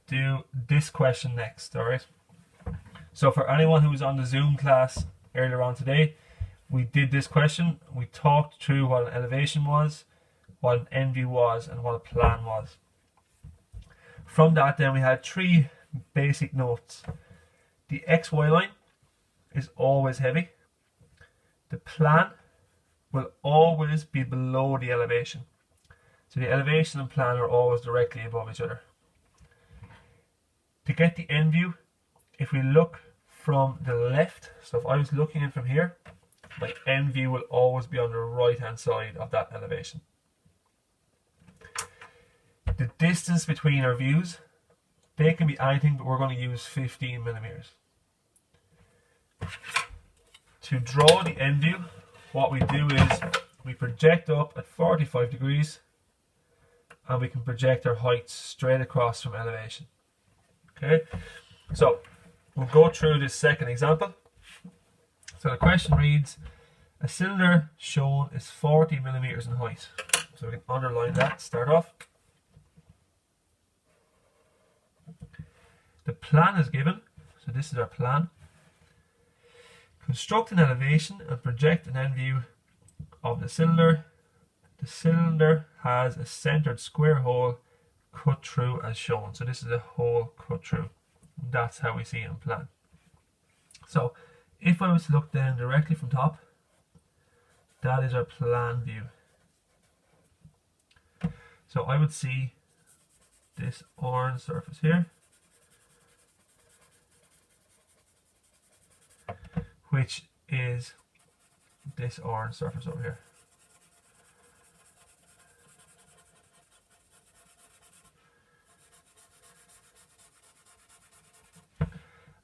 do this question next, alright? So for anyone who was on the Zoom class earlier on today, we did this question. We talked through what an elevation was, what an end view was, and what a plan was. From that then we had 3 basic notes. The XY line is always heavy. The plan will always be below the elevation. So the elevation and plan are always directly above each other. To get the end view, if we look from the left, so if I was looking in from here, my end view will always be on the right hand side of that elevation. The distance between our views, they can be anything, but we're going to use 15 millimeters. To draw the end view, what we do is we project up at 45 degrees and we can project our heights straight across from elevation. Okay, so we'll go through this second example. So the question reads, a cylinder shown is 40 millimeters in height. So we can underline that, start off. The plan is given, so this is our plan. Construct an elevation and project an end view of the cylinder. The cylinder has a centered square hole cut through as shown. So this is a hole cut through. That's how we see it in plan. So if I was to look down directly from top, that is our plan view. So I would see this orange surface here, which is this orange surface over here.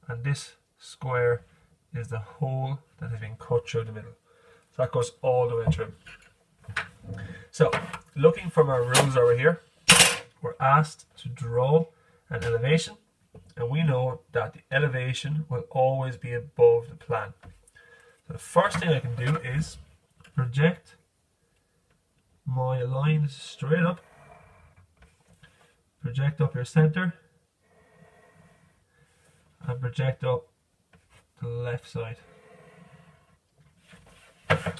And this square is the hole that has been cut through the middle. So that goes all the way through. So looking from our rules over here, we're asked to draw an elevation, and we know that the elevation will always be above the plan. So the first thing I can do is project my lines straight up, project up your center, and project up the left side.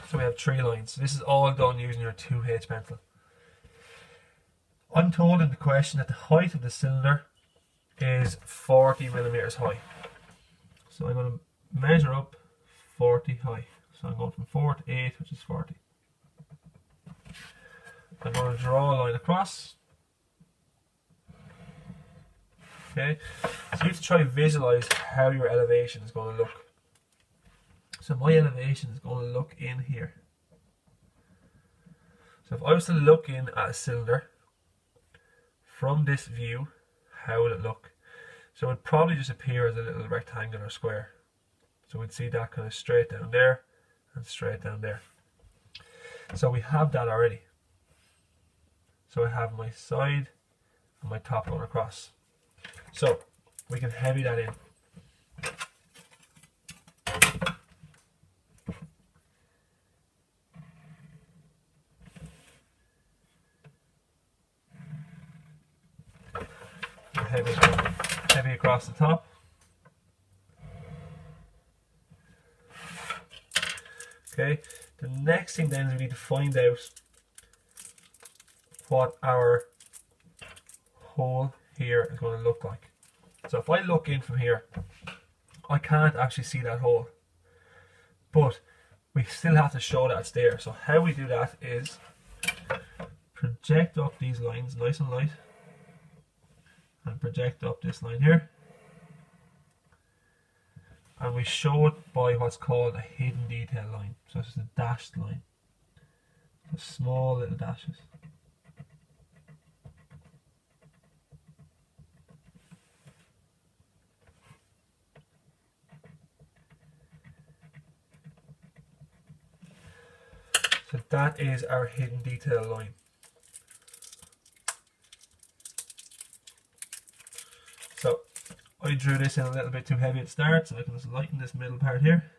So we have 3 lines. So this is all done using your 2H pencil. I'm told in the question that the height of the cylinder is 40 millimeters high. So I'm going to measure up 40 high. So I'm going from 4 to 8, which is 40. I'm going to draw a line across. Okay, so you have to try to visualize how your elevation is going to look. So my elevation is going to look in here. So if I was to look in at a cylinder from this view, how would it look? So it would probably just appear as a little rectangular square. So we'd see that kind of straight down there and straight down there. So we have that already. So I have my side and my top going across. So we can heavy that in. Heavy across the top. Okay, the next thing then is we need to find out what our hole here is going to look like. So if I look in from here, I can't actually see that hole, but we still have to show that it's there. So how we do that is project up these lines nice and light, and project up this line here, and we show it by what's called a hidden detail line. So this is a dashed line, so small little dashes. So that is our hidden detail line. So I drew this in a little bit too heavy at the start, so I can just lighten this middle part here.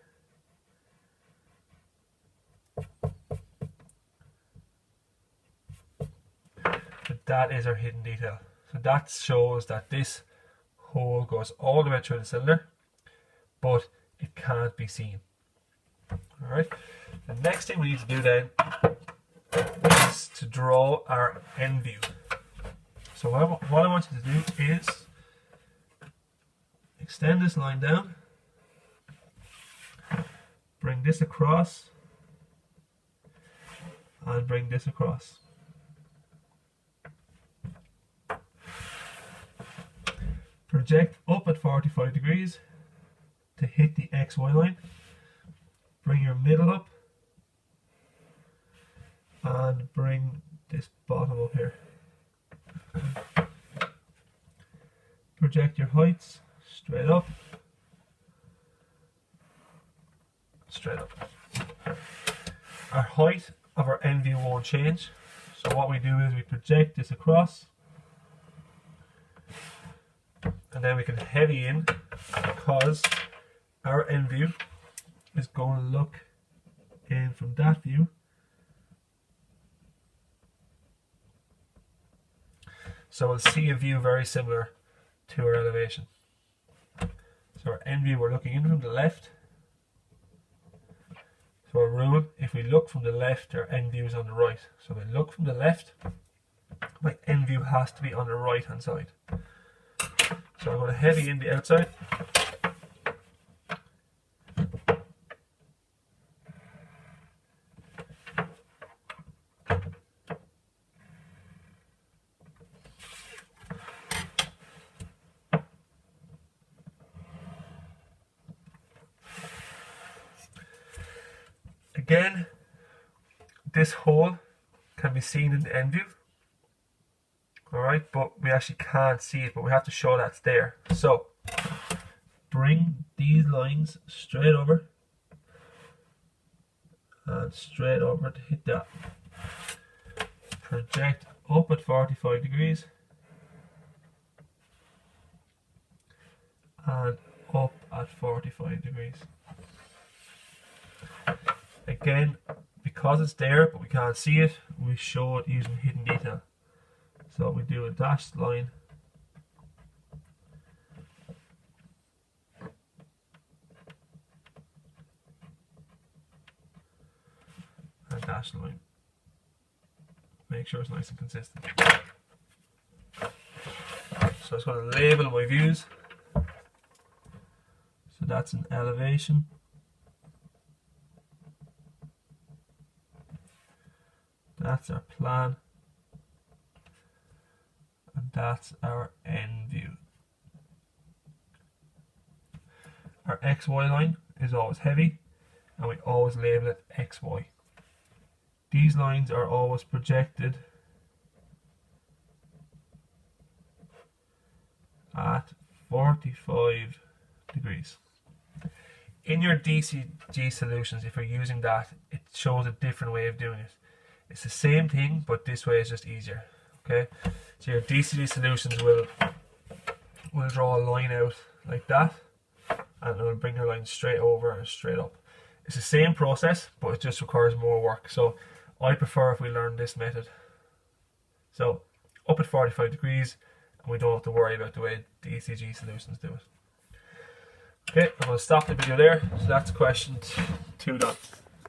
But that is our hidden detail. So that shows that this hole goes all the way through the cylinder, but it can't be seen. Alright, the next thing we need to do then is to draw our end view. So what I want you to do is extend this line down, bring this across, and bring this across. Project up at 45 degrees to hit the XY line. Bring your middle up and bring this bottom up here. Project your heights straight up, straight up. Our height of our end view won't change, so what we do is we project this across, and then we can heavy in because our end view is going to look in from that view. So we'll see a view very similar to our elevation. So our end view, we're looking in from the left. So our rule, if we look from the left, our end view is on the right. So if I look from the left, my end view has to be on the right hand side. So I'm going to heavy in the outside. Again, this hole can be seen in the end view. Alright, but we actually can't see it, but we have to show that's there. So, bring these lines straight over and straight over to hit that. Project up at 45 degrees and up at 45 degrees. Again, because it's there but we can't see it, we show it using hidden detail. So we do a dashed line, a dashed line. Make sure it's nice and consistent. So I'm just going to label my views. So that's an elevation. That's our plan. And that's our end view. Our XY line is always heavy, and we always label it XY. These lines are always projected at 45 degrees. In your DCG solutions, if you're using that, it shows a different way of doing it. It's the same thing, but this way is just easier. Okay, so your DCG solutions will draw a line out like that, and it will bring your line straight over and straight up. It's the same process, but it just requires more work. So I prefer if we learn this method. So up at 45 degrees, and we don't have to worry about the way DCG solutions do it. Okay, I'm going to stop the video there. So that's question 2 done.